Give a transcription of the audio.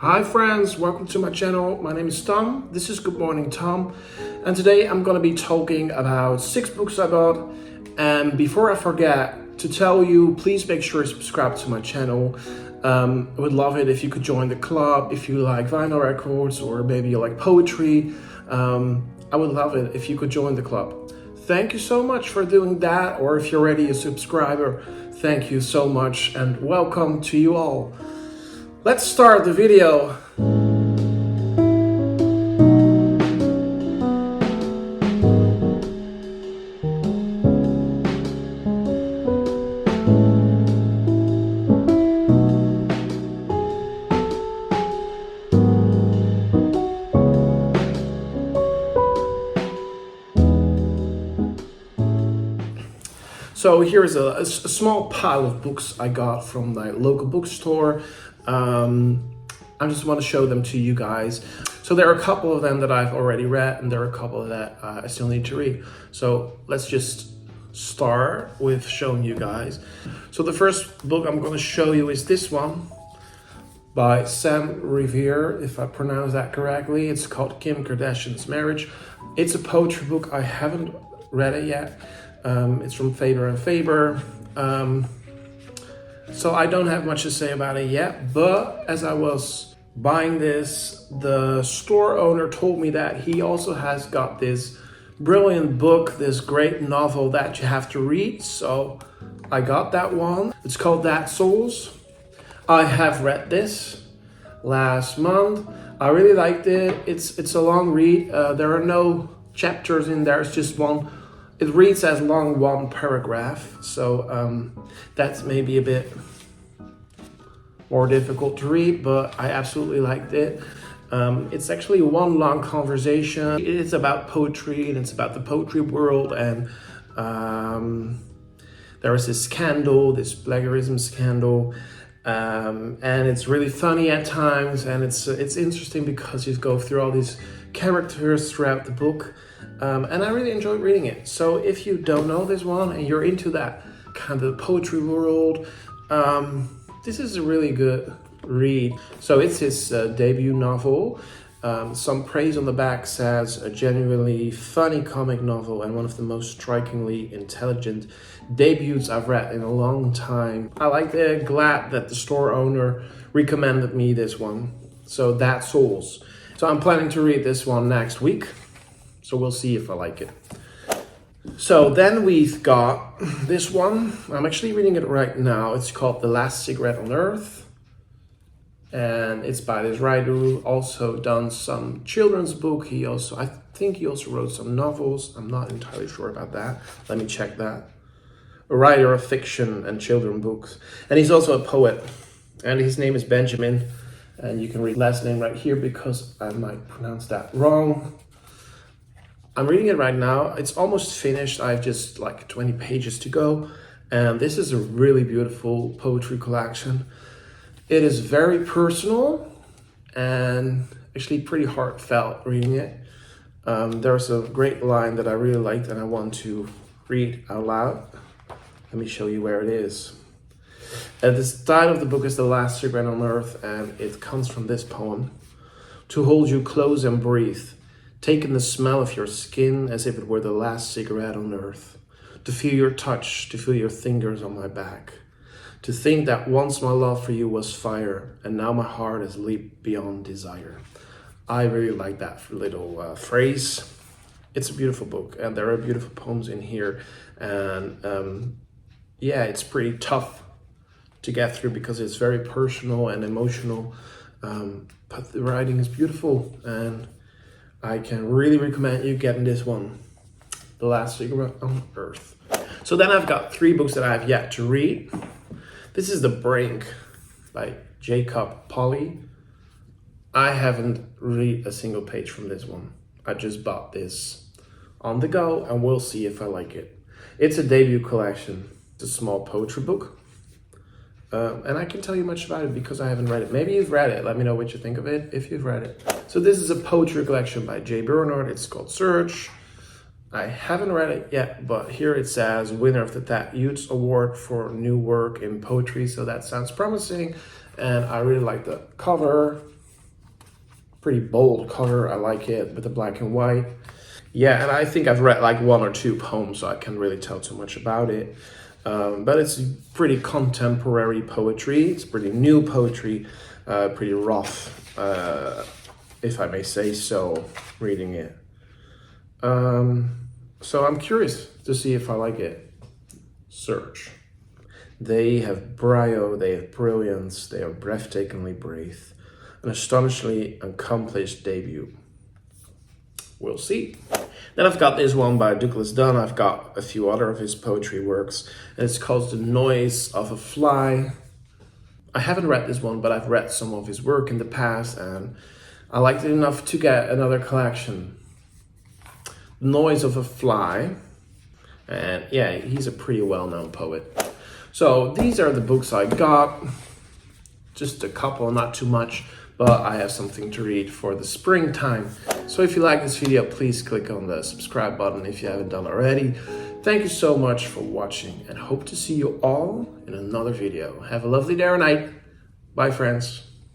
Hi friends, welcome to my channel. My name is Tom. This is Good Morning Tom. And today I'm going to be talking about 6 books I got. And before I forget to tell you, please make sure you subscribe to my channel. I would love it if you could join the club, if you like vinyl records or maybe you like poetry. I would love it if you could join the club. Thank you so much for doing that, or if you're already a subscriber, thank you so much and welcome to you all. Let's start the video. So here's a small pile of books I got from my local bookstore. I just want to show them to you guys. So there are a couple of them that I've already read, and there are a couple that I still need to read. So let's just start with showing you guys. So the first book I'm going to show you is this one by Sam Revere, if I pronounce that correctly. It's called Kim Kardashian's Marriage. It's a poetry book. I haven't read it yet. It's from Faber and Faber. So I don't have much to say about it yet, but as I was buying this, the store owner told me that he also has got this brilliant book, this great novel that you have to read. So I got that one. It's called That Souls. I have read this last month. I really liked it. It's a long read. There are no chapters in there. It's just one. It reads as long one paragraph, so that's maybe a bit more difficult to read, but I absolutely liked it. It's actually one long conversation. It's about poetry, and it's about the poetry world, and there is this scandal, this plagiarism scandal, and it's really funny at times, and it's interesting because you go through all these characters throughout the book. And I really enjoyed reading it. So if you don't know this one and you're into that kind of poetry world, this is a really good read. So it's his debut novel. Some praise on the back says a genuinely funny comic novel and one of the most strikingly intelligent debuts I've read in a long time. I liked it. Glad that the store owner recommended me this one. So That Souls. So I'm planning to read this one next week. So we'll see if I like it. So then we've got this one. I'm actually reading it right now. It's called The Last Cigarette on Earth. And it's by this writer who also done some children's book. I think he also wrote some novels. I'm not entirely sure about that. Let me check that. A writer of fiction and children's books. And he's also a poet. And his name is Benjamin. And you can read last name right here because I might pronounce that wrong. I'm reading it right now. It's almost finished. I have just like 20 pages to go. And this is a really beautiful poetry collection. It is very personal and actually pretty heartfelt reading it. There's a great line that I really liked and I want to read out loud. Let me show you where it is. The title of the book is The Last Cigarette on Earth, and it comes from this poem. To hold you close and breathe, taking the smell of your skin as if it were the last cigarette on earth. To feel your touch, to feel your fingers on my back. To think that once my love for you was fire, and now my heart has leaped beyond desire. I really like that little phrase. It's a beautiful book, and there are beautiful poems in here. And yeah, it's pretty tough to get through because it's very personal and emotional. But the writing is beautiful, and I can really recommend you getting this one, The Last Cigarette on Earth. So then I've got 3 books that I have yet to read. This is The Brink by Jacob Polly. I haven't read a single page from this one. I just bought this on the go and we'll see if I like it. It's a debut collection. It's a small poetry book. And I can't tell you much about it because I haven't read it. Maybe you've read it. Let me know what you think of it if you've read it. So this is a poetry collection by J. Bernard. It's called Search. I haven't read it yet, but here it says winner of the Tat Youths Award for new work in poetry. So that sounds promising. And I really like the cover. Pretty bold cover. I like it with the black and white. Yeah, and I think I've read like 1 or 2 poems, so I can't really tell too much about it. But it's pretty contemporary poetry. It's pretty new poetry, pretty rough, if I may say so, reading it. So I'm curious to see if I like it. Search. They have brio, they have brilliance, they are breathtakingly brave, an astonishingly accomplished debut. We'll see. Then I've got this one by Douglas Dunn. I've got a few other of his poetry works, and it's called The Noise of a Fly. I haven't read this one, but I've read some of his work in the past, and I liked it enough to get another collection. The Noise of a Fly, and yeah, he's a pretty well-known poet. So these are the books I got. Just a couple, not too much, but I have something to read for the springtime. So if you like this video, please click on the subscribe button if you haven't done already. Thank you so much for watching, and hope to see you all in another video. Have a lovely day or night. Bye, friends.